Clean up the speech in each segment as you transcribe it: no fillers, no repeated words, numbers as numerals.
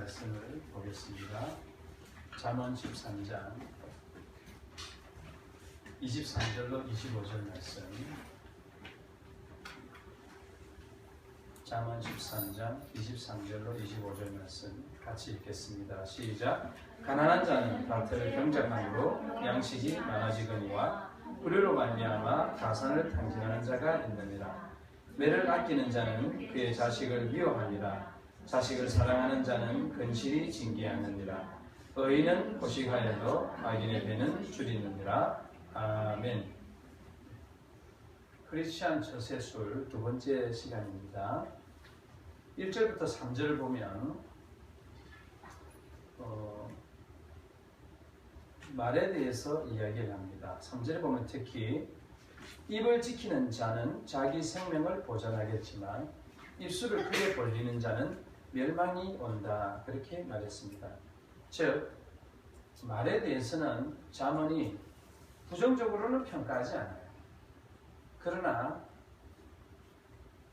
말씀을 보겠습니다. 잠언 13장 23절로 25절 말씀. 잠언 13장 23절로 25절 말씀 같이 읽겠습니다. 시작. 가난한 자는 밭을 경작함으로 양식이 많아지거니와 불효로 말미암아 가산을 탕진하는 자가 있느니라. 매를 아끼는 자는 그의 자식을 미워하니라. 자식을 사랑하는 자는 근실이 징계하느니라. 의인은 포식하여도 악인의 배는 줄이느니라. 아멘. 크리스찬 처세술 두 번째 시간입니다. 1절부터 3절을 보면 말에 대해서 이야기를 합니다. 3절에 보면 특히 입을 지키는 자는 자기 생명을 보존하겠지만 입술을 크게 벌리는 자는 멸망이 온다. 그렇게 말했습니다. 즉 말에 대해서는 잠언이 부정적으로는 평가하지 않아요. 그러나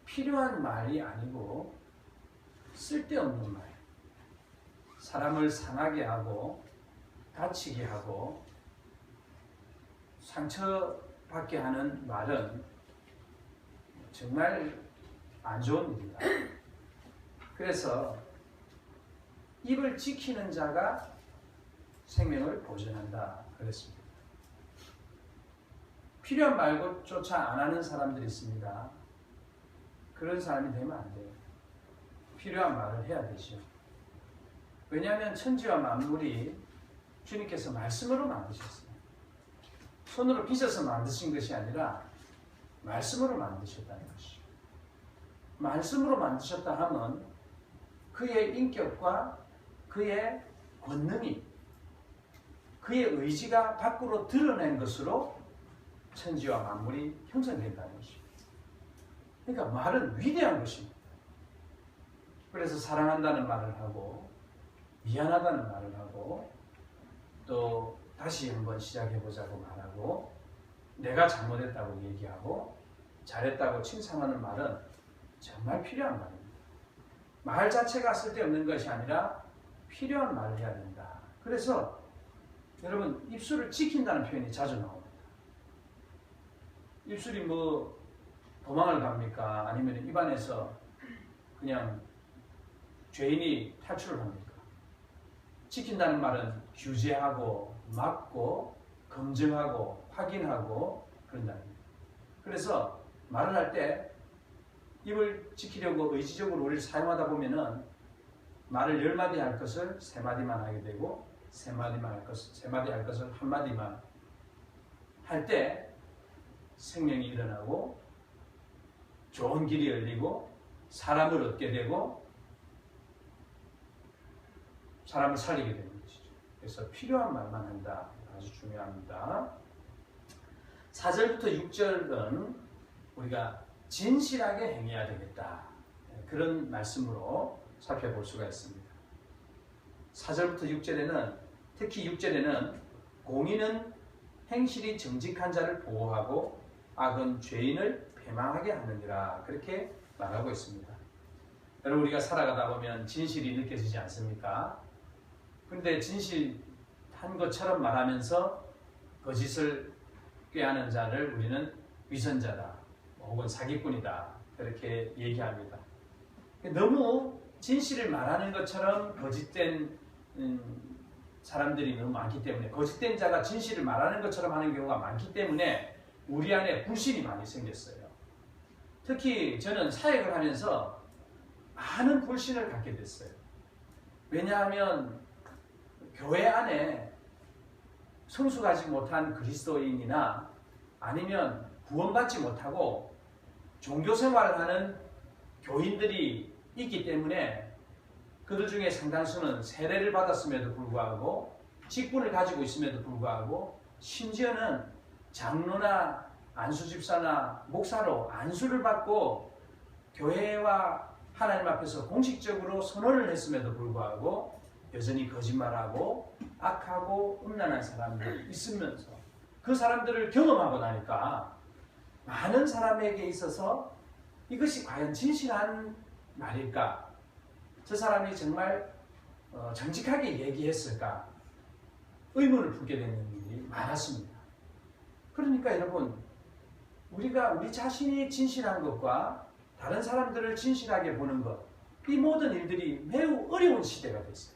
필요한 말이 아니고 쓸데없는 말, 사람을 상하게 하고 다치게 하고 상처받게 하는 말은 정말 안 좋은 일이다. 그래서 입을 지키는 자가 생명을 보존한다 그랬습니다. 필요한 말조차 안 하는 사람들이 있습니다. 그런 사람이 되면 안 돼요. 필요한 말을 해야 되죠. 왜냐하면 천지와 만물이 주님께서 말씀으로 만드셨어요. 손으로 빚어서 만드신 것이 아니라 말씀으로 만드셨다는 것이죠. 말씀으로 만드셨다 하면 그의 인격과 그의 권능이, 그의 의지가 밖으로 드러낸 것으로 천지와 만물이 형성된다는 것입니다. 그러니까 말은 위대한 것입니다. 그래서 사랑한다는 말을 하고 미안하다는 말을 하고 또 다시 한번 시작해보자고 말하고 내가 잘못했다고 얘기하고 잘했다고 칭찬하는 말은 정말 필요한 말입니다. 말 자체가 쓸데없는 것이 아니라 필요한 말을 해야 된다. 그래서 여러분 입술을 지킨다는 표현이 자주 나옵니다. 입술이 뭐 도망을 갑니까? 아니면 입안에서 그냥 죄인이 탈출을 합니까? 지킨다는 말은 규제하고 막고 검증하고 확인하고 그런다는 거예요. 그래서 말을 할 때 입을 지키려고 의지적으로 우리를 사용하다 보면은 말을 10마디 할 것을 3마디만 하게 되고 3마디만 할 것을 3마디 할 것을 1마디만 할 때 생명이 일어나고 좋은 길이 열리고 사람을 얻게 되고 사람을 살리게 되는 것이죠. 그래서 필요한 말만 한다. 아주 중요합니다. 4절부터 6절은 우리가 진실하게 행해야 되겠다. 그런 말씀으로 살펴볼 수가 있습니다. 4절부터 6절에는 특히 6절에는 공의는 행실이 정직한 자를 보호하고 악은 죄인을 패망하게 하느니라. 그렇게 말하고 있습니다. 여러분 우리가 살아가다 보면 진실이 느껴지지 않습니까? 그런데 진실한 것처럼 말하면서 거짓을 꾀하는 자를 우리는 위선자다. 혹은 사기꾼이다. 그렇게 얘기합니다. 너무 진실을 말하는 것처럼 거짓된 사람들이 너무 많기 때문에 거짓된 자가 진실을 말하는 것처럼 하는 경우가 많기 때문에 우리 안에 불신이 많이 생겼어요. 특히 저는 사역을 하면서 많은 불신을 갖게 됐어요. 왜냐하면 교회 안에 성숙하지 못한 그리스도인이나 아니면 구원받지 못하고 종교생활을 하는 교인들이 있기 때문에 그들 중에 상당수는 세례를 받았음에도 불구하고 직분을 가지고 있음에도 불구하고 심지어는 장로나 안수집사나 목사로 안수를 받고 교회와 하나님 앞에서 공식적으로 선언을 했음에도 불구하고 여전히 거짓말하고 악하고 음란한 사람들이 있으면서 그 사람들을 경험하고 나니까 많은 사람에게 있어서 이것이 과연 진실한 말일까? 저 사람이 정말 정직하게 얘기했을까 의문을 품게 되는 일이 많았습니다. 그러니까 여러분, 우리가 우리 자신이 진실한 것과 다른 사람들을 진실하게 보는 것, 이 모든 일들이 매우 어려운 시대가 됐어요.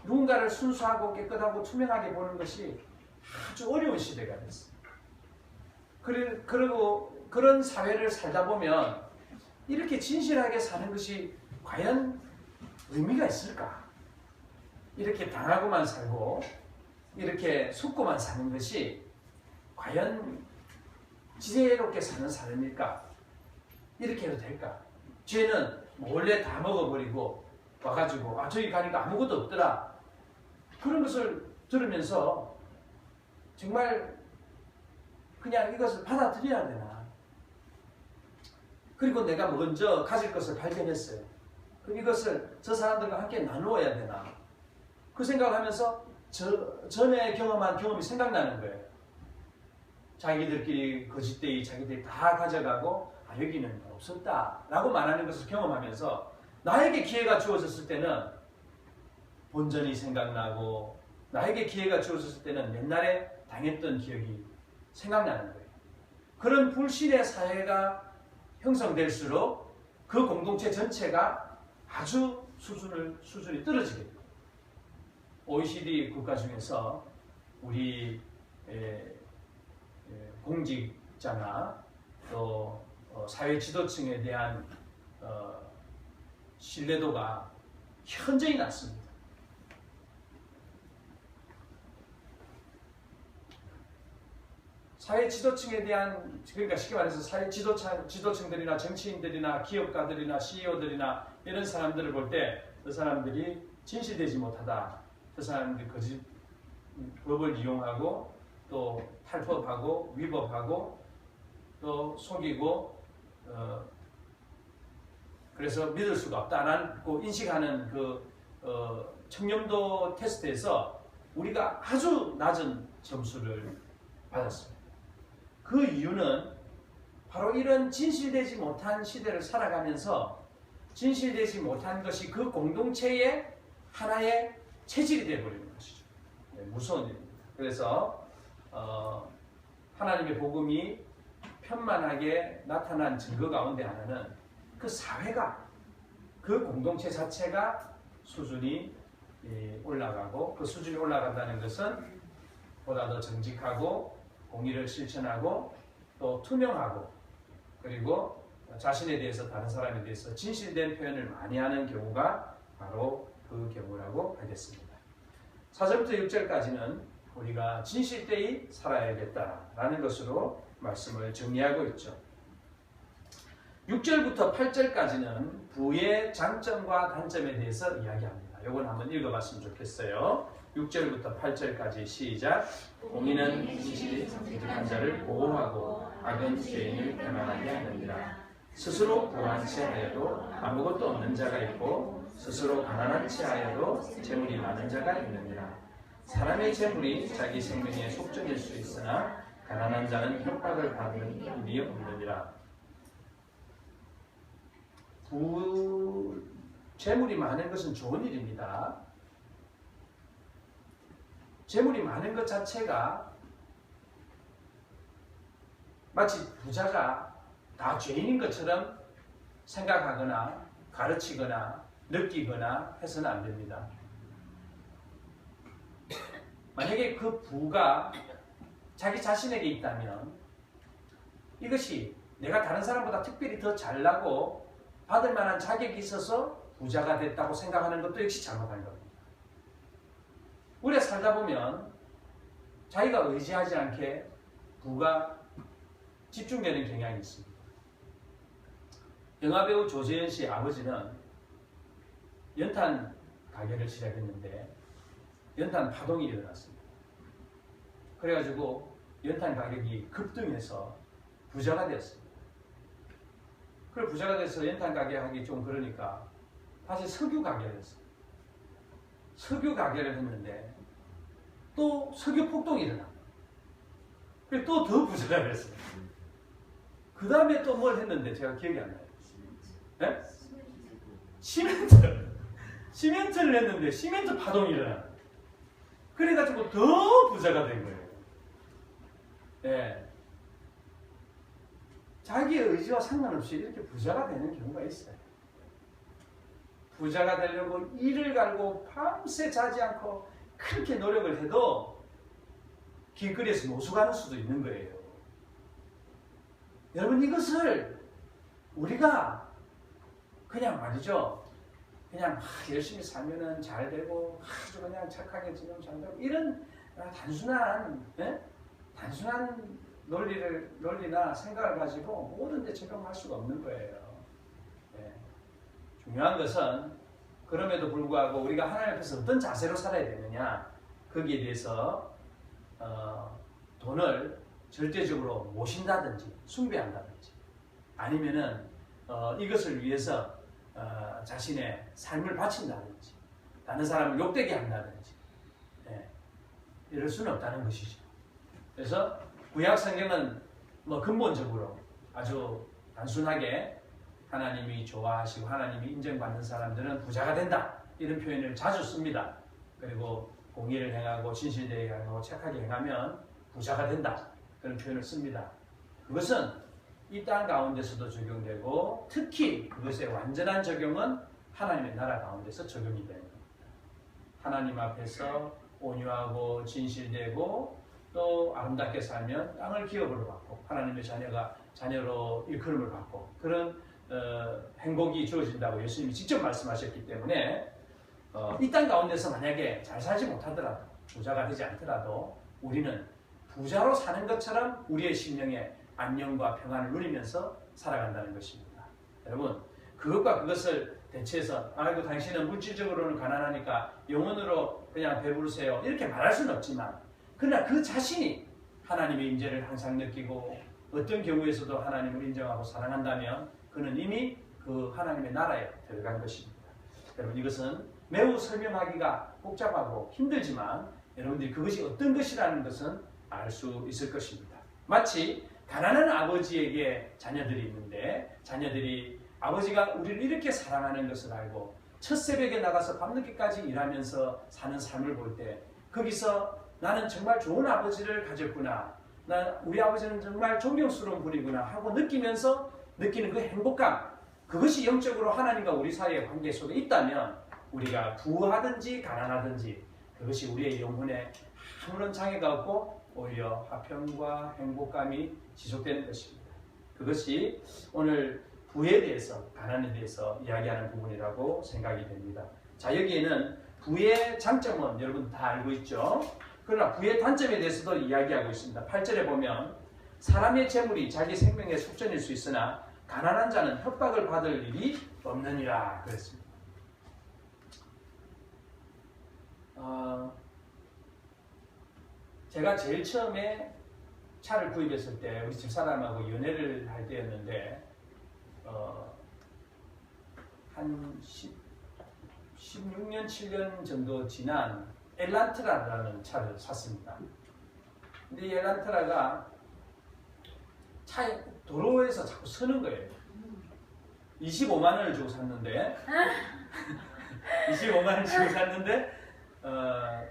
누군가를 순수하고 깨끗하고 투명하게 보는 것이 아주 어려운 시대가 됐어요. 그리고 그런 사회를 살다 보면 이렇게 진실하게 사는 것이 과연 의미가 있을까? 이렇게 당하고만 살고 이렇게 속고만 사는 것이 과연 지혜롭게 사는 삶일까? 이렇게 해도 될까? 죄는 몰래 다 먹어버리고 와가지고 저기 가니까 아무것도 없더라. 그런 것을 들으면서 정말 그냥 이것을 받아들여야 되나? 그리고 내가 먼저 가질 것을 발견했어요. 그럼 이것을 저 사람들과 함께 나누어야 되나? 그 생각을 하면서 전에 경험한 경험이 생각나는 거예요. 자기들끼리 거짓되이 자기들이 다 가져가고 여기는 없었다라고 말하는 것을 경험하면서 나에게 기회가 주어졌을 때는 본전이 생각나고 나에게 기회가 주어졌을 때는 옛날에 당했던 기억이 생각나는 거예요. 그런 불신의 사회가 형성될수록 그 공동체 전체가 아주 수준이 떨어지게 돼요. OECD 국가 중에서 우리 공직자나 또 사회 지도층에 대한 신뢰도가 현저히 낮습니다. 사회 지도층에 대한, 그러니까 쉽게 말해서 사회 지도층들이나 정치인들이나 기업가들이나 CEO들이나 이런 사람들을 볼 때 그 사람들이 진실되지 못하다. 그 사람들이 거짓 법을 이용하고 또 탈법하고 위법하고 또 속이고 그래서 믿을 수가 없다라고 인식하는 그 청렴도 테스트에서 우리가 아주 낮은 점수를 받았습니다. 그 이유는 바로 이런 진실되지 못한 시대를 살아가면서 진실되지 못한 것이 그 공동체의 하나의 체질이 되어버리는 것이죠. 네, 무서운 일입니다. 그래서 하나님의 복음이 편만하게 나타난 증거 가운데 하나는 그 사회가, 그 공동체 자체가 수준이 올라가고, 그 수준이 올라간다는 것은 보다 더 정직하고 공의를 실천하고 또 투명하고 그리고 자신에 대해서 다른 사람에 대해서 진실된 표현을 많이 하는 경우가 바로 그 경우라고 하겠습니다. 4절부터 6절까지는 우리가 진실되이 살아야겠다라는 것으로 말씀을 정리하고 있죠. 6절부터 8절까지는 부의 장점과 단점에 대해서 이야기합니다. 이건 한번 읽어봤으면 좋겠어요. 6절부터 8절까지 시작. 공의는 진실이 정직한 자를 보호하고 악은 죄인을 배만하게 하느니라. 스스로 부한 채 하여도 아무것도 없는 자가 있고 스스로 가난한 채 하여도 재물이 많은 자가 있느니라. 사람의 재물이 자기 생명의 속전일 수 있으나 가난한 자는 협박을 받는 힘이 없느니라. 재물이 많은 것은 좋은 일입니다. 재물이 많은 것 자체가 마치 부자가 다 죄인인 것처럼 생각하거나 가르치거나 느끼거나 해서는 안 됩니다. 만약에 그 부가 자기 자신에게 있다면 이것이 내가 다른 사람보다 특별히 더 잘나고 받을 만한 자격이 있어서 부자가 됐다고 생각하는 것도 역시 잘못한 겁니다. 우리가 살다 보면 자기가 의지하지 않게 부가 집중되는 경향이 있습니다. 영화배우 조재현 씨 아버지는 연탄 가게를 시작했는데 연탄 파동이 일어났습니다. 그래가지고 연탄 가격이 급등해서 부자가 되었습니다. 그걸 부자가 돼서 연탄 가게 하기 좀 그러니까 다시 석유 가게를 했어요. 석유 가게를 했는데 또 석유 폭동이 일어납니다. 그래서 또 더 부자가 됐어요. 그 다음에 또 뭘 했는데 제가 기억이 안 나요. 네? 시멘트. 시멘트를 했는데 시멘트 파동이 일어나. 그래가지고 더 부자가 된 거예요. 예. 자기의 의지와 상관없이 이렇게 부자가 되는 경우가 있어요. 부자가 되려고 이를 갈고 밤새 자지 않고 그렇게 노력을 해도 길거리에서 노숙하는 수도 있는 거예요. 여러분, 이것을 우리가 그냥 말이죠. 그냥 열심히 살면은 잘 되고 아주 그냥 착하게 지내면 잘 되고 이런 단순한 논리나 생각을 가지고 모든 데 적용할 수가 없는 거예요. 네. 중요한 것은 그럼에도 불구하고 우리가 하나님 앞에서 어떤 자세로 살아야 되느냐, 거기에 대해서 돈을 절대적으로 모신다든지 숭배한다든지 아니면은 이것을 위해서 자신의 삶을 바친다든지 다른 사람을 욕되게 한다든지 이럴 수는 없다는 것이죠. 그래서 구약 성경은 근본적으로 아주 단순하게 하나님이 좋아하시고 하나님이 인정받는 사람들은 부자가 된다 이런 표현을 자주 씁니다. 그리고 공의를 행하고 진실되게 행하고 착하게 행하면 부자가 된다 그런 표현을 씁니다. 그것은 이 땅 가운데서도 적용되고 특히 그것의 완전한 적용은 하나님의 나라 가운데서 적용이 되는 겁니다. 하나님 앞에서 온유하고 진실되고 또 아름답게 살면 땅을 기업으로 받고 하나님의 자녀로 일컬음을 받고 그런 행복이 주어진다고 예수님이 직접 말씀하셨기 때문에 이 땅 가운데서 만약에 잘 살지 못하더라도 부자가 되지 않더라도 우리는 부자로 사는 것처럼 우리의 심령에 안녕과 평안을 누리면서 살아간다는 것입니다. 여러분, 그것을 대체해서 아이고 당신은 물질적으로는 가난하니까 영혼으로 그냥 배부르세요 이렇게 말할 수는 없지만 그러나 그 자신이 하나님의 임재를 항상 느끼고 어떤 경우에서도 하나님을 인정하고 사랑한다면 그는 이미 그 하나님의 나라에 들어간 것입니다. 여러분, 이것은 매우 설명하기가 복잡하고 힘들지만 여러분들이 그것이 어떤 것이라는 것은 알 수 있을 것입니다. 마치 가난한 아버지에게 자녀들이 있는데 자녀들이 아버지가 우리를 이렇게 사랑하는 것을 알고 첫 새벽에 나가서 밤늦게까지 일하면서 사는 삶을 볼 때 거기서 나는 정말 좋은 아버지를 가졌구나, 우리 아버지는 정말 존경스러운 분이구나 하고 느끼면서 느끼는 그 행복감, 그것이 영적으로 하나님과 우리 사이의 관계 속에 있다면 우리가 부하든지 가난하든지 그것이 우리의 영혼에 아무런 장애가 없고 오히려 화평과 행복감이 지속되는 것입니다. 그것이 오늘 부에 대해서, 가난에 대해서 이야기하는 부분이라고 생각이 됩니다. 자, 여기에는 부의 장점은 여러분 다 알고 있죠? 그러나 부의 단점에 대해서도 이야기하고 있습니다. 8절에 보면 사람의 재물이 자기 생명의 속전일 수 있으나 가난한 자는 협박을 받을 일이 없느니라 그랬습니다. 제가 제일 처음에 차를 구입했을 때 우리 집사람하고 연애를 할 때였는데 한 16년, 7년 정도 지난 엘란트라라는 차를 샀습니다. 근데 이 엘란트라가 차에 도로에서 자꾸 서는 거예요. 25만 원을 주고 샀는데 25만 원을 주고 샀는데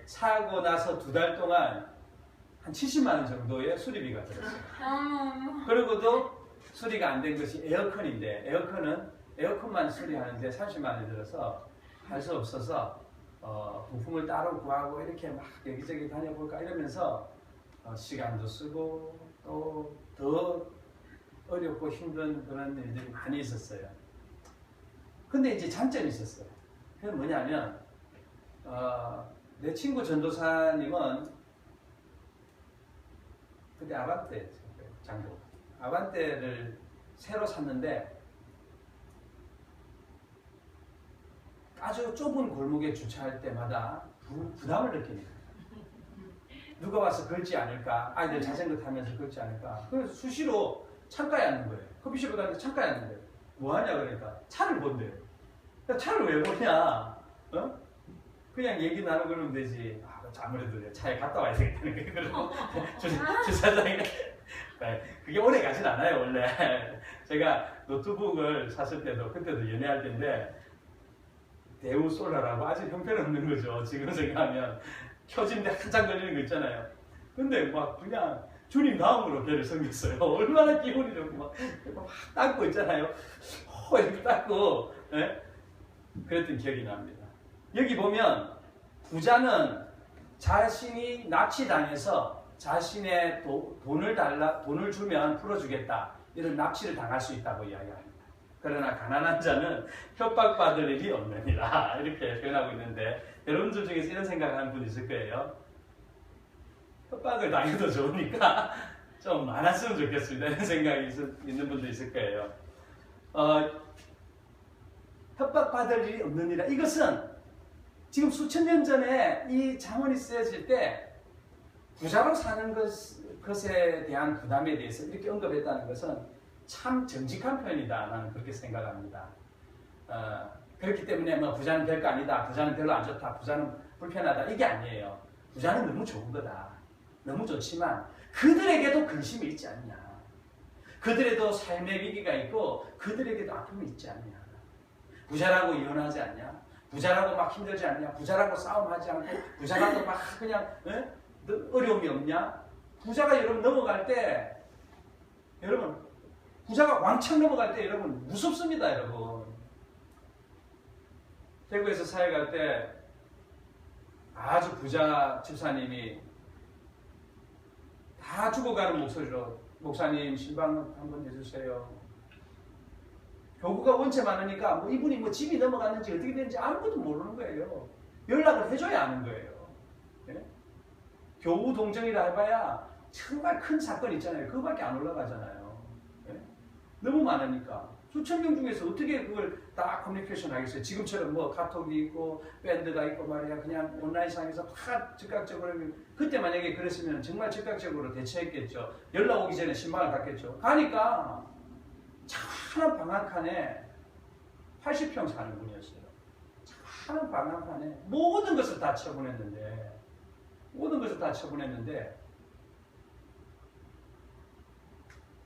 사고 나서 2달 동안 한 70만 원 정도의 수리비가 들었어요. 그리고도 수리가 안 된 것이 에어컨인데 에어컨만 수리하는데 30만 원이 들어서 할 수 없어서 부품을 따로 구하고 이렇게 막 여기저기 다녀볼까 이러면서 시간도 쓰고 또 더 어렵고 힘든 그런 일들이 많이 있었어요. 근데 이제 장점이 있었어요. 그게 뭐냐면 내 친구 전도사님은 그때 아반떼 장고 아반떼를 새로 샀는데 아주 좁은 골목에 주차할 때마다 부담을 느낍니다. 누가 와서 걸지 않을까, 아이들 자전거 타면서 걸지 않을까. 그래서 수시로 창가에 앉는 거예요. 커피숍에 가는데 창가에 앉는 거예요. 뭐하냐 그러니까 차를 본대요. 차를 왜 보냐? 그냥 얘기 나누고 그러면 되지. 아무래도 차에 갔다 와야 되겠다는 거예요. 주차장에 그게 오래 가진 않아요 원래. 제가 노트북을 샀을 때도 그때도 연애할 때인데 데우솔라라고 아주 형편없는 거죠. 지금 생각하면 켜지는데 한참 걸리는 거 있잖아요. 근데 막 그냥 주님 다음으로 배를 섬겼어요. 얼마나 기분이 좋고 막 닦고 있잖아요. 이렇게 닦고 그랬던 기억이 납니다. 여기 보면 부자는 자신이 납치당해서 자신의 돈을 주면 풀어주겠다 이런 납치를 당할 수 있다고 이야기합니다. 그러나 가난한 자는 협박받을 일이 없느니라 이렇게 표현하고 있는데 여러분들 중에서 이런 생각하는 분 있을 거예요. 협박을 당해도 좋으니까 좀 많았으면 좋겠습니다 이런 생각이 있는 분도 있을 거예요. 협박받을 일이 없느니라 이것은 지금 수천 년 전에 이 잠언이 쓰여질 때 부자로 사는 것에 대한 부담에 대해서 이렇게 언급했다는 것은 참 정직한 표현이다 나는 그렇게 생각합니다. 그렇기 때문에 뭐 부자는 별거 아니다, 부자는 별로 안 좋다, 부자는 불편하다 이게 아니에요. 부자는 너무 좋은 거다. 너무 좋지만 그들에게도 근심이 있지 않냐. 그들에도 삶의 위기가 있고 그들에게도 아픔이 있지 않냐. 부자라고 이혼하지 않냐. 부자라고 막 힘들지 않냐. 부자라고 싸움하지 않고 부자라고 막 그냥 어려움이 없냐. 부자가 여러분 넘어갈 때 여러분 부자가 왕창 넘어갈 때 여러분 무섭습니다 여러분. 대구에서 사회 갈 때 아주 부자 집사님이 다 죽어가는 목소리로 목사님 신방 한번 해주세요. 교구가 원체 많으니까 뭐 이분이 뭐 집이 넘어갔는지 어떻게 되는지 아무것도 모르는 거예요. 연락을 해줘야 아는 거예요. 예? 교우 동정이라 해봐야 정말 큰 사건 있잖아요. 그거밖에 안 올라가잖아요. 예? 너무 많으니까 수천 명 중에서 어떻게 그걸 다 커뮤니케이션 하겠어요. 지금처럼 뭐 카톡이 있고 밴드가 있고 말이야. 그냥 온라인상에서 다 즉각적으로 그때 만약에 그랬으면 정말 즉각적으로 대처했겠죠. 연락 오기 전에 신방을 갔겠죠. 가니까 찬한 방 한 칸에 80평 사는 분이었어요. 찬한 방 한 칸에 모든 것을 다 처분했는데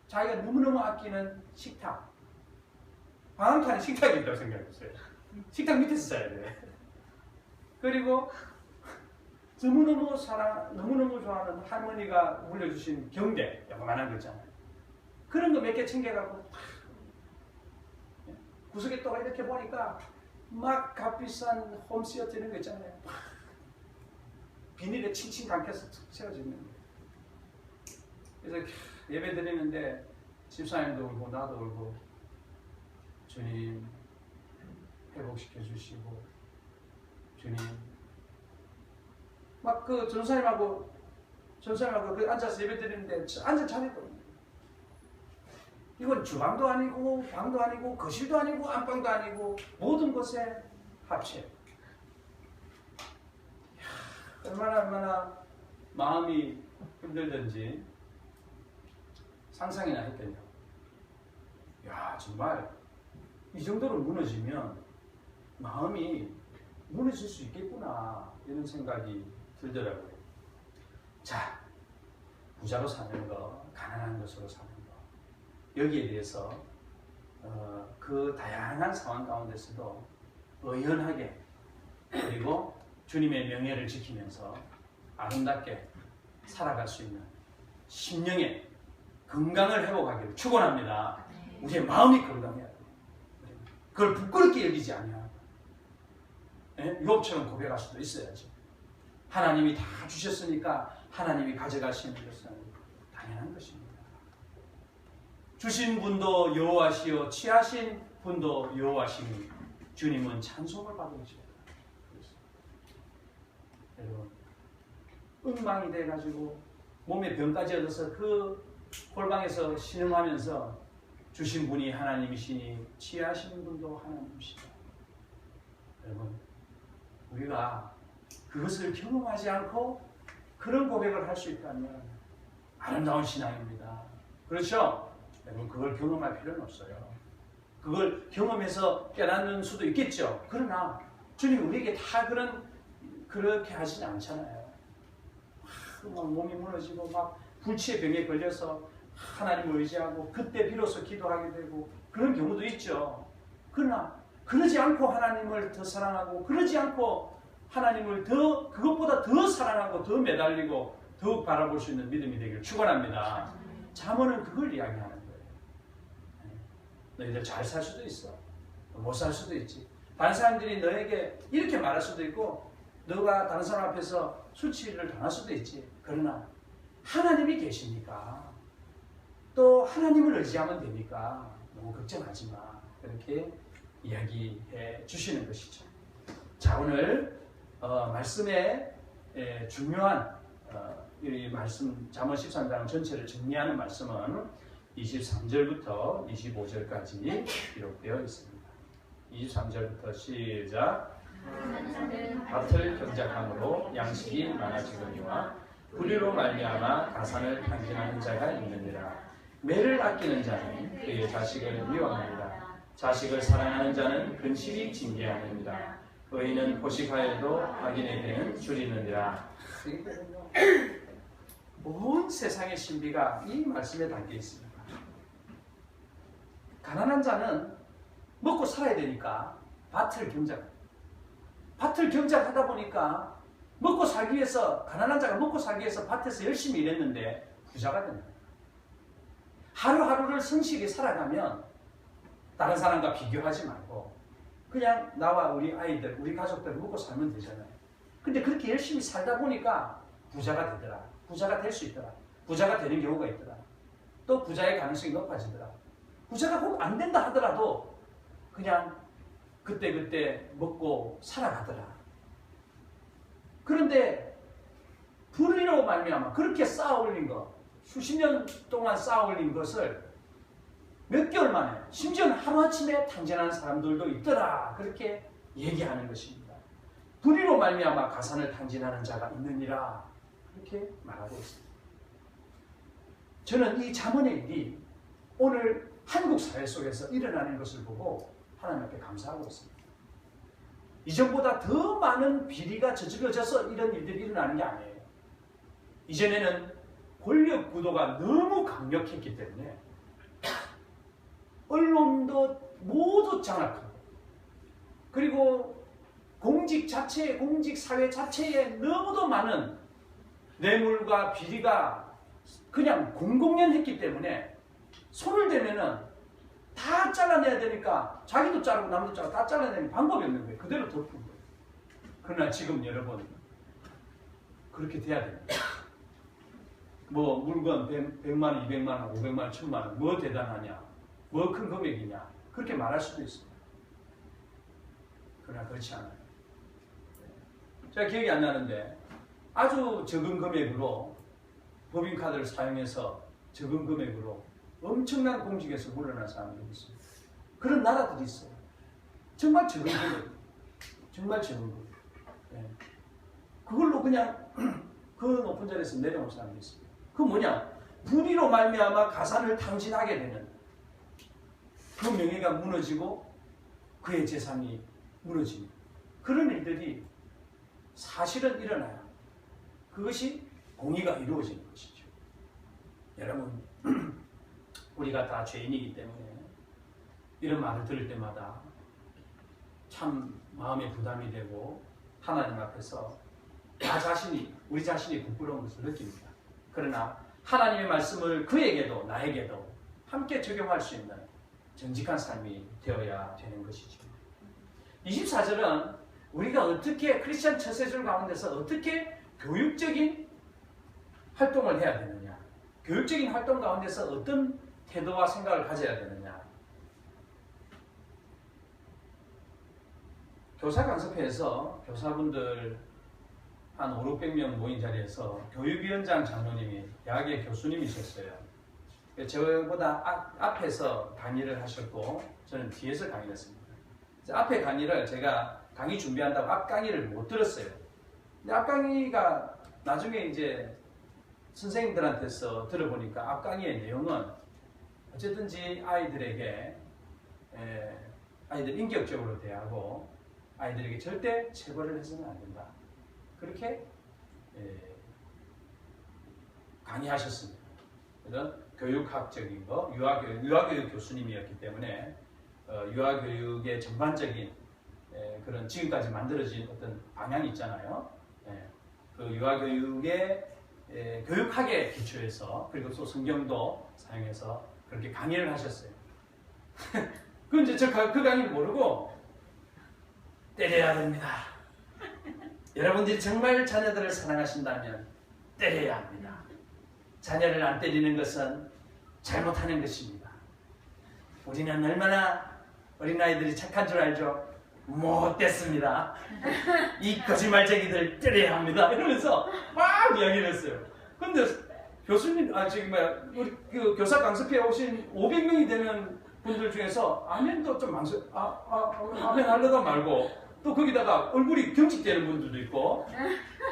자기가 너무너무 아끼는 식탁 방 한 칸에 식탁이 있다고 생각했어요. 식탁 밑에서 자야 돼. 그리고 너무너무 좋아하는 할머니가 물려주신 경대 요만한 거 있잖아요. 그런 거 몇 개 챙겨가고 구석에 또 이렇게 보니까 막 값비싼 홈시어터 이런 거 있잖아요. 비닐에 칭칭 감겨서 툭 세워지는 거예요. 그래서 예배 드리는데 집사님도 울고 나도 울고 주님 회복시켜 주시고 주님 막 그 전사님하고 그 앉아서 예배 드리는데 앉은 자리도 이건 주방도 아니고 방도 아니고 거실도 아니고 안방도 아니고 모든 곳에 합체. 얼마나 마음이 힘들든지 상상이나 했겠냐. 야 정말 이 정도로 무너지면 마음이 무너질 수 있겠구나 이런 생각이 들더라고요. 자, 부자로 사는 거, 가난한 것으로 사는 거 여기에 대해서 그 다양한 상황 가운데서도 의연하게 그리고 주님의 명예를 지키면서 아름답게 살아갈 수 있는 심령의 건강을 회복하기를 축원합니다. 우리의 마음이 건강해야 돼요. 그걸 부끄럽게 여기지 않냐. 욥처럼 고백할 수도 있어야지. 하나님이 다 주셨으니까 하나님이 가져가시는 것은 당연한 것입니다. 주신 분도 여호와시요 취하신 분도 여호와시니 주님은 찬송을 받으십니다. 여러분 엉망이 돼가지고 몸에 병까지 얻어서 그 골방에서 신음하면서 주신 분이 하나님이시니 취하시는 분도 하나님이시다. 여러분 우리가 그것을 경험하지 않고 그런 고백을 할 수 있다면 아름다운 신앙입니다. 그렇죠? 여러분 그걸 경험할 필요는 없어요. 그걸 경험해서 깨닫는 수도 있겠죠. 그러나 주님 우리에게 다 그렇게 하시지 않잖아요. 막 몸이 무너지고 막 불치의 병에 걸려서 하나님을 의지하고 그때 비로소 기도하게 되고 그런 경우도 있죠. 그러나 그러지 않고 하나님을 더 사랑하고 그러지 않고 하나님을 더 그것보다 더 사랑하고 더 매달리고 더욱 바라볼 수 있는 믿음이 되기를 축원합니다. 잠언은 그걸 이야기하는 거예요. 너희들 잘 살 수도 있어. 못 살 수도 있지. 다른 사람들이 너에게 이렇게 말할 수도 있고 너가 다른 사람 앞에서 수치를 당할 수도 있지. 그러나 하나님이 계시니까 또 하나님을 의지하면 되니까 너무 걱정하지 마. 그렇게 이야기해 주시는 것이죠. 자, 오늘 말씀의 중요한 이 말씀 잠언 13장 전체를 정리하는 말씀은 23절부터 25절까지 기록되어 있습니다. 23절부터 시작. 밭을 경작함으로 양식이 많아지거니와 불의로 말미암아 가산을 탕진하는 자가 있느니라. 매를 아끼는 자는 그의 자식을 미워합니다. 자식을 사랑하는 자는 근실이 징계하느니라. 의인은 포식하여도 악인에게는 줄이느니라. 온 세상의 신비가 이 말씀에 담겨 있습니다. 가난한 자는 먹고 살아야 되니까 밭을 경작하다 보니까 먹고 살기 위해서 가난한 자가 먹고 살기 위해서 밭에서 열심히 일했는데 부자가 됩니다. 하루하루를 성실히 살아가면 다른 사람과 비교하지 말고 그냥 나와 우리 아이들, 우리 가족들 먹고 살면 되잖아요. 근데 그렇게 열심히 살다 보니까 부자가 되더라. 부자가 될 수 있더라. 부자가 되는 경우가 있더라. 또 부자의 가능성이 높아지더라. 부자가 꼭 안 된다 하더라도 그냥 그때 먹고 살아가더라. 그런데 불의로 말미암아 그렇게 쌓아 올린 것, 수십 년 동안 쌓아 올린 것을 몇 개월 만에 심지어는 하루아침에 탕진하는 사람들도 있더라. 그렇게 얘기하는 것입니다. 불의로 말미암아 가산을 탕진하는 자가 있느니라. 그렇게 말하고 있습니다. 저는 이 잠언의 일이 오늘 한국 사회 속에서 일어나는 것을 보고 하나님 앞에 감사하고 있습니다. 이전보다 더 많은 비리가 저질러져서 이런 일들이 일어나는 게 아니에요. 이전에는 권력 구도가 너무 강력했기 때문에 언론도 모두 장악하고 그리고 공직 사회 자체에 너무도 많은 뇌물과 비리가 그냥 공공연했기 때문에 손을 대면은 다 잘라내야 되니까 자기도 자르고 남도 자르고 다 잘라내는 방법이 없는 거예요. 그대로 덮은 거예요. 그러나 지금 여러분 그렇게 돼야 됩니다. 뭐 물건 100만 원, 200만 원, 500만 원, 1000만 원 뭐 대단하냐, 뭐 큰 금액이냐 그렇게 말할 수도 있습니다. 그러나 그렇지 않아요. 제가 기억이 안 나는데 아주 적은 금액으로 법인카드를 사용해서 적은 금액으로 엄청난 공직에서 물러난 사람들이 있어요. 그런 나라들이 있어요. 정말 적은 금액, 정말 적은 금액. 네. 그걸로 그냥 그 높은 자리에서 내려온 사람들이 있어요. 그 뭐냐? 불의로 말미암아 가산을 탕진하게 되는 그 명예가 무너지고 그의 재산이 무너지는 그런 일들이 사실은 일어나요. 그것이 공의가 이루어지는 것이죠. 여러분, 우리가 다 죄인이기 때문에 이런 말을 들을 때마다 참 마음에 부담이 되고 하나님 앞에서 우리 자신이 부끄러운 것을 느낍니다. 그러나 하나님의 말씀을 그에게도 나에게도 함께 적용할 수 있는 정직한 삶이 되어야 되는 것이죠. 24절은 우리가 어떻게 크리스천 처세술 가운데서 어떻게 교육적인 활동을 해야 되느냐, 교육적인 활동 가운데서 어떤 태도와 생각을 가져야 되느냐. 교사 강습회에서 교사분들 한 500~600명 모인 자리에서 교육위원장 장로님이 대학의 교수님이셨어요. 저보다 앞에서 강의를 하셨고 저는 뒤에서 강의를 했습니다. 앞에 강의를 제가 강의 준비한다고 앞 강의를 못 들었어요. 근데 앞 강의가 나중에 이제 선생님들한테서 들어보니까 앞 강의의 내용은 어쨌든지 아이들에게 아이들 인격적으로 대하고 아이들에게 절대 체벌을 해서는 안 된다. 그렇게 강의하셨습니다. 그래서 교육학적인 거, 유아교육 교수님이었기 때문에 유아교육의 전반적인 그런 지금까지 만들어진 어떤 방향이 있잖아요. 그 유아교육의 교육학에 기초해서 그리고 또 성경도 사용해서 그렇게 강의를 하셨어요. 그 이제 그 강의를 모르고 때려야 됩니다. 여러분들이 정말 자녀들을 사랑하신다면 때려야 합니다. 자녀를 안 때리는 것은 잘못하는 것입니다. 우리는 얼마나 어린아이들이 착한 줄 알죠? 못됐습니다. 이 거짓말쟁이들 때려야 합니다. 이러면서 막 이야기를 했어요. 근데 교수님, 우리 그 교사 강습회에 오신 500명이 되는 분들 중에서 아멘도 좀 아멘 하려다 말고 또 거기다가 얼굴이 경직되는 분들도 있고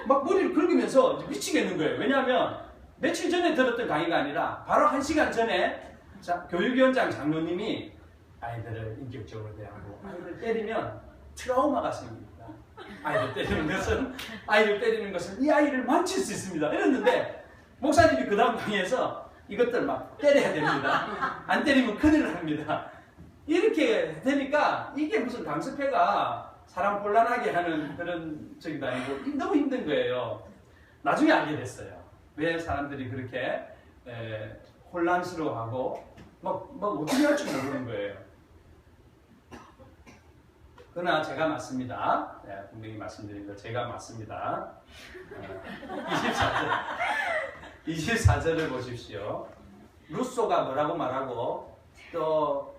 막 머리를 긁으면서 미치겠는 거예요. 왜냐하면 며칠 전에 들었던 강의가 아니라 바로 1시간 전에 교육위원장 장로님이 아이들을 인격적으로 대하고 아이들 때리면 트라우마가 생깁니다. 아이를 때리는 것은 이 아이를 망칠 수 있습니다. 이랬는데 목사님이 그 다음 강의에서 이것들 막 때려야 됩니다. 안 때리면 큰일 납니다. 이렇게 되니까 이게 무슨 강습회가 사람 곤란하게 하는 그런 적이 아니고 너무 힘든 거예요. 나중에 알게 됐어요. 왜 사람들이 그렇게 혼란스러워하고 막 어떻게 할 줄 모르는 거예요. 그러나 제가 맞습니다. 분명히 말씀드린 거 제가 맞습니다. 24절을 보십시오. 루소가 뭐라고 말하고 또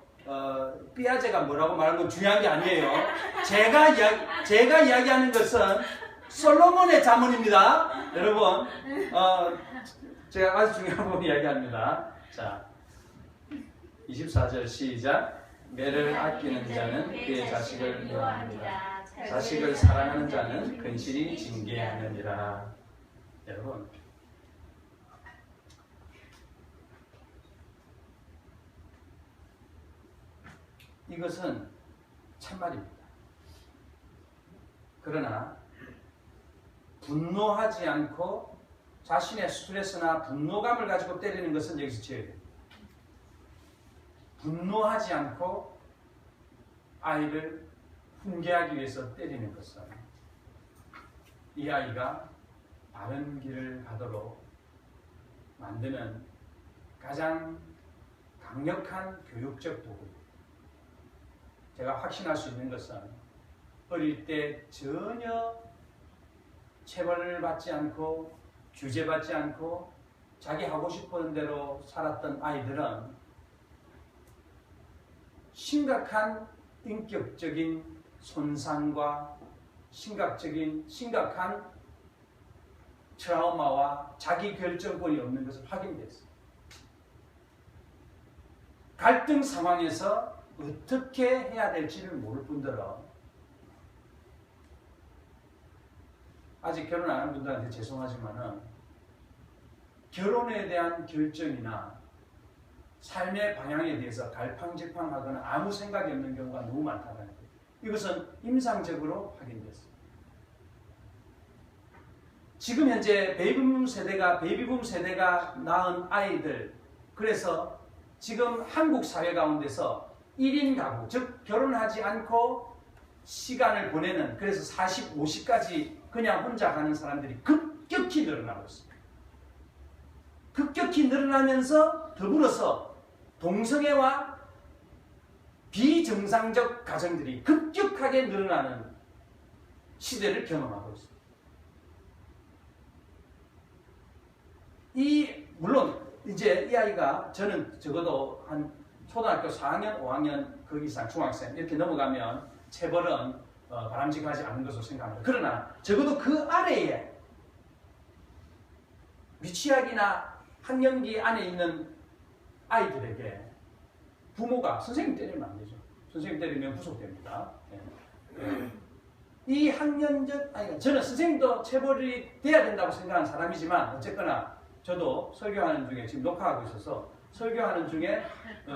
삐아제가 뭐라고 말하는 건 중요한 게 아니에요. 제가 이야기하는 것은 솔로몬의 자문입니다. 여러분, 제가 아주 중요한 부분 이야기합니다. 자, 24절 시작. 매를 아끼는 자는 그의 자식을 미워합니다. 자식을 사랑하는 자는 근실히 징계하느니라. 여러분, 이것은 참말입니다. 그러나 분노하지 않고 자신의 스트레스나 분노감을 가지고 때리는 것은 여기서 지어야 됩니다. 분노하지 않고 아이를 훈계하기 위해서 때리는 것은 이 아이가 바른 길을 가도록 만드는 가장 강력한 교육적 도구입니다. 제가 확신할 수 있는 것은 어릴 때 전혀 체벌을 받지 않고 규제받지 않고 자기 하고 싶은 대로 살았던 아이들은 심각한 인격적인 손상과 심각한 트라우마와 자기 결정권이 없는 것을 확인됐어요. 갈등 상황에서 어떻게 해야 될지를 모를 뿐더러 아직 결혼 안 한 분들한테 죄송하지만은 결혼에 대한 결정이나 삶의 방향에 대해서 갈팡질팡하거나 아무 생각이 없는 경우가 너무 많다는 거예요. 이것은 임상적으로 확인됐어요. 지금 현재 베이비붐 세대가 낳은 아이들, 그래서 지금 한국 사회 가운데서 1인 가구, 즉 결혼하지 않고 시간을 보내는, 그래서 40, 50까지 그냥 혼자 가는 사람들이 급격히 늘어나고 있습니다. 급격히 늘어나면서 더불어서 동성애와 비정상적 가정들이 급격하게 늘어나는 시대를 경험하고 있습니다. 물론 이제 이 아이가, 저는 적어도 한 초등학교 4학년, 5학년 그 이상 중학생 이렇게 넘어가면 체벌은 바람직하지 않은 것으로 생각합니다. 그러나 적어도 그 아래에 미취학이나 학령기 안에 있는 아이들에게 부모가 선생님 때리면 안 되죠. 선생님 때리면 구속됩니다. 이 학년적, 저는 선생님도 체벌이 돼야 된다고 생각하는 사람이지만 어쨌거나 저도 설교하는 중에 지금 녹화하고 있어서 설교하는 중에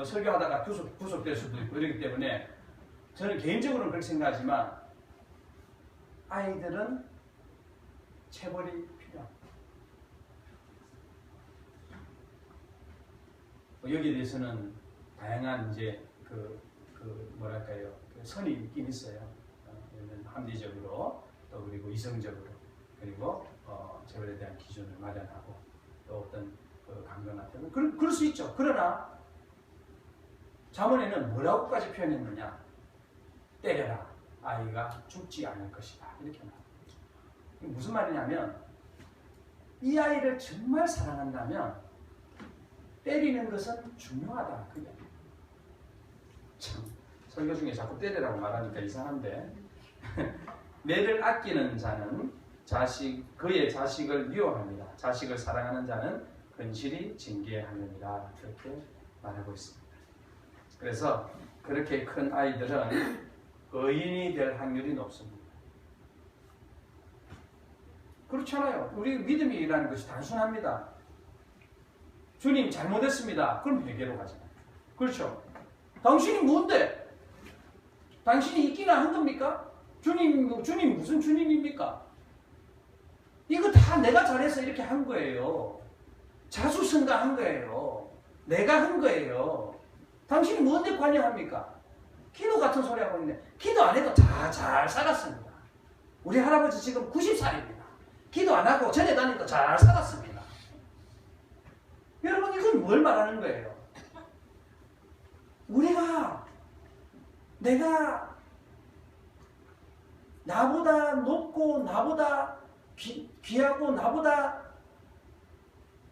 설교하다가 구속될 수도 있고 이러기 때문에 저는 개인적으로는 그렇게 생각하지만 아이들은 체벌이 필요합니다. 여기에 대해서는 다양한 이제 그 뭐랄까요, 그 선이 있긴 있어요. 합리적으로 또 그리고 이성적으로 그리고 재벌에 대한 기준을 마련하고 또 어떤 그 강경한테는 그럴 수 있죠. 그러나 잠언에는 뭐라고까지 표현했느냐? 때려라, 아이가 죽지 않을 것이다. 이렇게 말합니다. 무슨 말이냐면 이 아이를 정말 사랑한다면 때리는 것은 중요하다. 그게 참 설교 중에 자꾸 때리라고 말하니까 이상한데 매를 아끼는 자는 그의 자식을 미워합니다. 자식을 사랑하는 자는 근실히 징계하느니라. 그렇게 말하고 있습니다. 그래서 그렇게 큰 아이들은 의인이 될 확률이 높습니다. 그렇잖아요. 우리 믿음이라는 것이 단순합니다. 주님 잘못했습니다. 그럼 회개로 가잖아요. 그렇죠? 당신이 뭔데? 당신이 있기나 한 겁니까? 주님 무슨 주님입니까? 이거 다 내가 잘해서 이렇게 한 거예요. 자수성가한 거예요. 내가 한 거예요. 당신이 뭔데 관여합니까? 기도 같은 소리 하고 있는데 기도 안 해도 다 잘 살았습니다. 우리 할아버지 지금 90살입니다. 기도 안 하고 전에 다니도 잘 살았습니다. 여러분 이건 뭘 말하는 거예요? 내가 나보다 높고 나보다 귀하고 나보다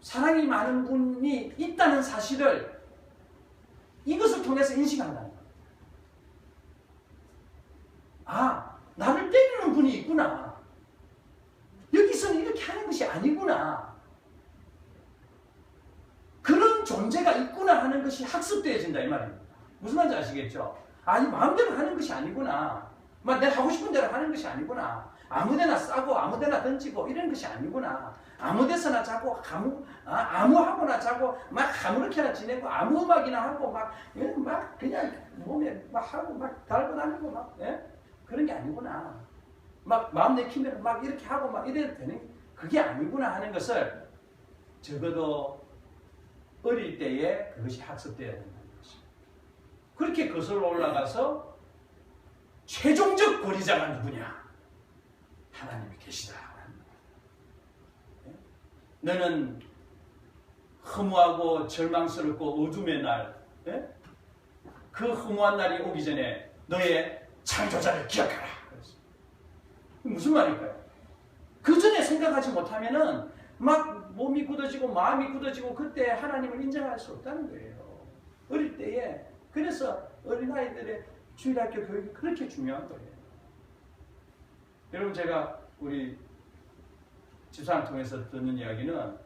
사랑이 많은 분이 있다는 사실을 이것을 통해서 인식한다는 거예요. 아, 나를 때리는 분이 있구나. 여기서는 이렇게 하는 것이 아니구나. 그런 존재가 있구나 하는 것이 학습되어진다 이 말입니다. 무슨 말인지 아시겠죠? 아니 마음대로 하는 것이 아니구나. 막 내가 하고 싶은 대로 하는 것이 아니구나. 아무데나 싸고 아무데나 던지고 이런 것이 아니구나. 아무데서나 자고 아무하고나 자고 막 아무렇게나 지내고 아무 음악이나 하고 막 그냥 몸에 막 하고 막 달고 다니고 막 그런 게 아니구나. 막 마음 내키면 막 이렇게 하고 막 이래도 되는 그게 아니구나 하는 것을 적어도 어릴 때에 그것이 학습되어야 된다는 것입니다. 그렇게 거슬러 올라가서 최종적 권위자가 누구냐? 하나님이 계시다. 너는 허무하고 절망스럽고 어둠의 날, 그 허무한 날이 오기 전에 너의 창조자를 기억하라. 무슨 말일까요? 그 전에 생각하지 못하면은 막 몸이 굳어지고 마음이 굳어지고 그때 하나님을 인정할 수 없다는 거예요. 어릴 때에. 그래서 어린아이들의 주일학교 교육이 그렇게 중요한 거예요. 여러분 제가 우리 집사람 통해서 듣는 이야기는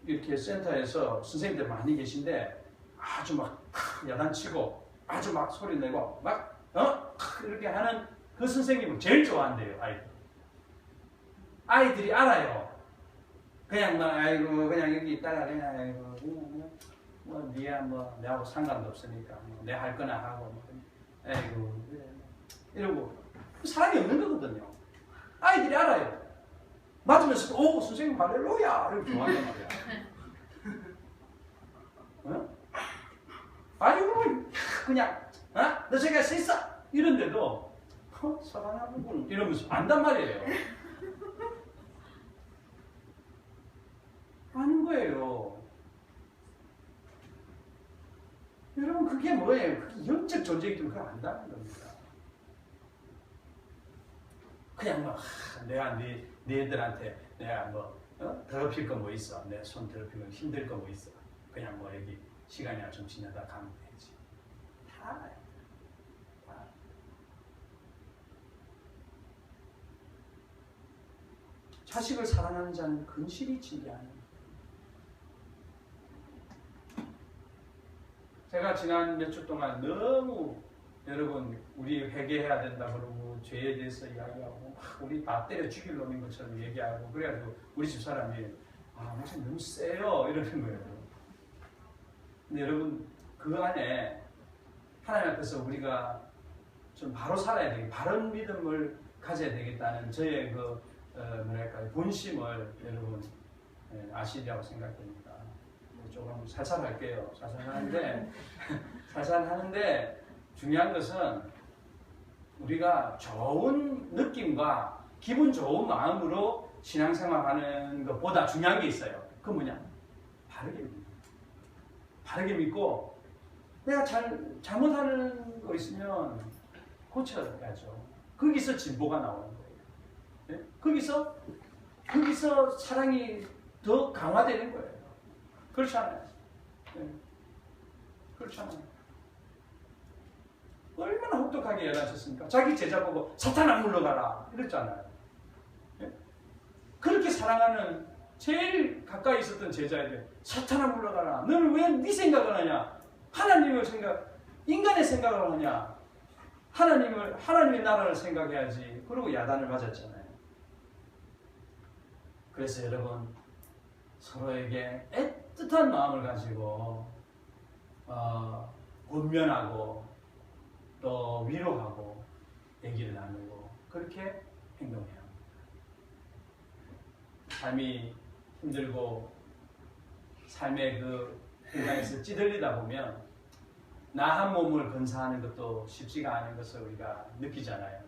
이렇게 센터에서 선생님들 많이 계신데 아주 막 야단치고 아주 막 소리 내고 막 이렇게 하는 그 선생님을 제일 좋아한대요. 아이들이 알아요. 그냥 막 아이고 그냥 여기 있다가 그냥 아이고 뭐 니야 뭐 내하고 상관도 없으니까 뭐 내 할 거나 하고 뭐 아이고 이러고 사람이 없는 거거든요. 아이들이 알아요. 맞으면서 오 선생님 할렐루야 이렇게 좋아한단 말이야. 아이고 그냥 너 저기 할 수 있어 이런데도 사랑하는 분 이러면서 안단 말이에요. 아는 거예요. 여러분 그게 뭐예요? 그게 영적 존재이기 때문에 그걸 안다는 겁니다. 그냥 뭐 내가 네 애들한테 내가 뭐 더럽힐 거 뭐 있어? 내 손 더럽히면 힘들 거 뭐 있어? 그냥 뭐 여기 시간이나 좀 지나다 가면 되지. 다. 자식을 사랑하는 자는 근실히 징계하는. 제가 지난 몇 주 동안 너무 여러분 우리 회개해야 된다 그러고 죄에 대해서 이야기하고 우리 다 때려 죽일 놈인 것처럼 얘기하고 그래가지고 우리 집사람이 목사님 너무 세요 이러는 거예요. 근데 여러분 그 안에 하나님 앞에서 우리가 좀 바로 살아야 되겠다. 바른 믿음을 가져야 되겠다는 저의 그 뭐랄까요 본심을 여러분 아시리라고 생각됩니다. 조금 살살 할게요. 살살 하는데 살살 하는데 중요한 것은 우리가 좋은 느낌과 기분 좋은 마음으로 신앙생활하는 것보다 중요한 게 있어요. 그건 뭐냐? 바르게 믿는 거예요. 바르게 믿고 내가 잘못하는 거 있으면 고쳐야죠. 거기서 진보가 나오는 거예요. 네? 거기서 사랑이 더 강화되는 거예요. 그렇잖아요. 네. 그렇잖아요. 얼마나 혹독하게 얘기하셨습니까? 자기 제자 보고 사탄아 물러가라 이랬잖아요. 네? 그렇게 사랑하는 제일 가까이 있었던 제자에게 사탄아 물러가라. 너는 왜 네 생각을 하냐? 하나님의 생각, 인간의 생각을 하냐? 하나님의 나라를 생각해야지. 그러고 야단을 맞았잖아요. 그래서 여러분 서로에게 애틋한 마음을 가지고 권면하고 또 위로하고 얘기를 나누고 그렇게 행동해야 합니다. 삶이 힘들고 삶의 그 현장에서 찌들리다 보면 나 한 몸을 건사하는 것도 쉽지가 않은 것을 우리가 느끼잖아요.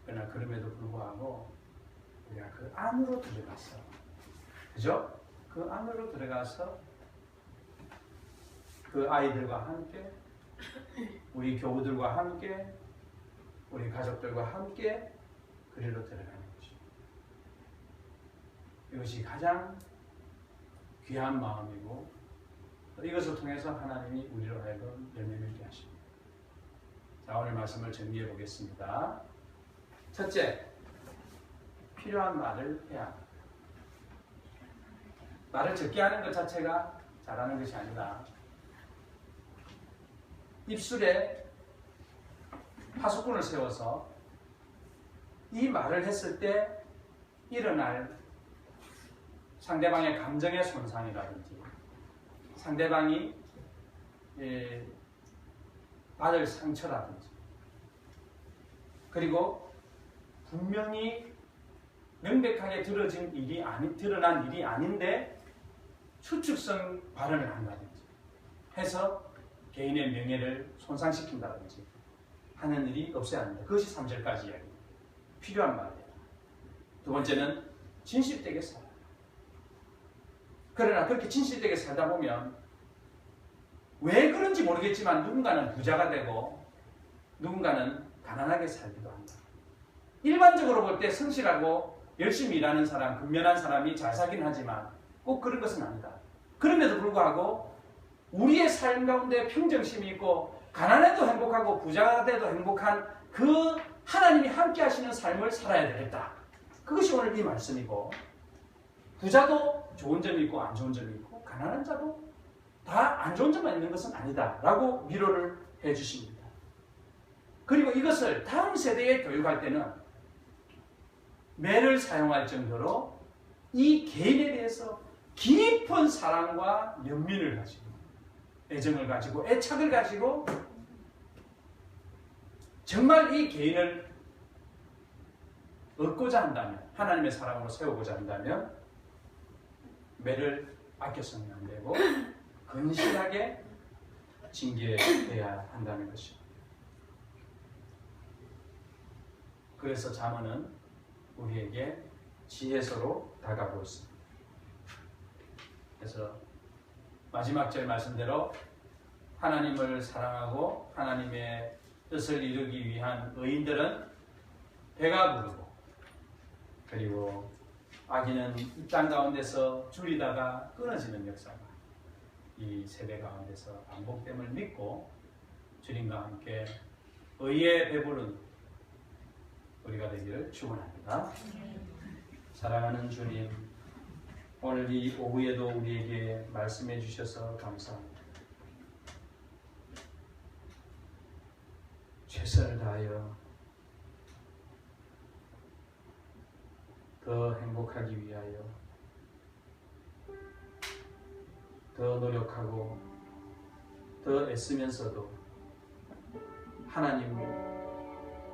그러나 그럼에도 불구하고 우리가 그 안으로 들어가서, 그죠? 그 안으로 들어가서 그 아이들과 함께, 우리 교우들과 함께, 우리 가족들과 함께 그리로 들어가는 것입니다. 이것이 가장 귀한 마음이고 이것을 통해서 하나님이 우리로 하여금 열매 맺게 하십니다. 자, 오늘 말씀을 정리해 보겠습니다. 첫째, 필요한 말을 해야 합니다. 말을 적게 하는 것 자체가 잘하는 것이 아니라 입술에 파수꾼을 세워서 이 말을 했을 때 일어날 상대방의 감정의 손상이라든지 상대방이 받을 상처라든지 그리고 분명히 명백하게 드러난 일이 아닌데 추측성 발언을 한다든지 해서 개인의 명예를 손상시킨다든지 하는 일이 없어야 합니다. 그것이 3절까지 이야기입니다. 필요한 말이에요. 두 번째는 진실되게 살아요. 그러나 그렇게 진실되게 살다 보면 왜 그런지 모르겠지만 누군가는 부자가 되고 누군가는 가난하게 살기도 한다. 일반적으로 볼 때 성실하고 열심히 일하는 사람, 근면한 사람이 잘 살긴 하지만 꼭 그런 것은 아니다. 그럼에도 불구하고 우리의 삶 가운데 평정심이 있고 가난해도 행복하고 부자가 돼도 행복한 그 하나님이 함께 하시는 삶을 살아야 되겠다. 그것이 오늘 이 말씀이고 부자도 좋은 점이 있고 안 좋은 점이 있고 가난한 자도 다 안 좋은 점만 있는 것은 아니다 라고 위로를 해주십니다. 그리고 이것을 다음 세대에 교육할 때는 매를 사용할 정도로 이 개인에 대해서 깊은 사랑과 연민을 가지고 애정을 가지고 애착을 가지고 정말 이 개인을 얻고자 한다면 하나님의 사랑으로 세우고자 한다면 매를 아껴서는 안 되고 건실하게 징계해야 한다는 것입니다. 그래서 잠언은 우리에게 지혜서로 다가오고 있습니다. 그래서 마지막 절 말씀대로 하나님을 사랑하고 하나님의 뜻을 이루기 위한 의인들은 배가 부르고 그리고 악인은 이 땅 가운데서 줄이다가 끊어지는 역사가 이 세대 가운데서 반복됨을 믿고 주님과 함께 의에 배부른 우리가 되기를 축원합니다. 사랑하는 주님, 오늘 이 오후에도 우리에게 말씀해 주셔서 감사합니다. 최선을 다하여 더 행복하기 위하여 더 노력하고 더 애쓰면서도 하나님,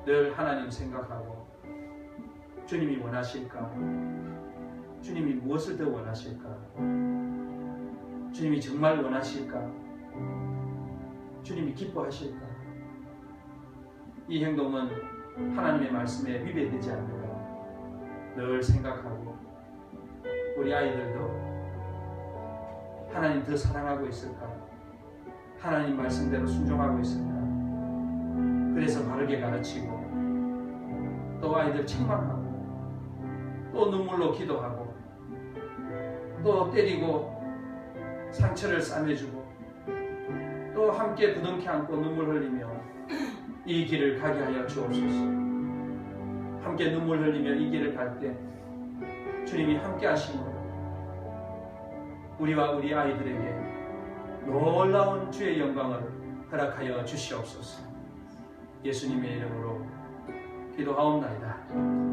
늘 하나님 생각하고 주님이 원하실까? 주님이 무엇을 더 원하실까? 주님이 정말 원하실까? 주님이 기뻐하실까? 이 행동은 하나님의 말씀에 위배되지 않는가? 늘 생각하고 우리 아이들도 하나님 더 사랑하고 있을까? 하나님 말씀대로 순종하고 있을까? 그래서 바르게 가르치고 또 아이들 책망하고 또 눈물로 기도하고 또 때리고 상처를 싸매주고 또 함께 부둥켜 안고 눈물 흘리며 이 길을 가게 하여 주옵소서. 함께 눈물 흘리며 이 길을 갈 때 주님이 함께 하심으로 우리와 우리 아이들에게 놀라운 주의 영광을 허락하여 주시옵소서. 예수님의 이름으로 기도하옵나이다.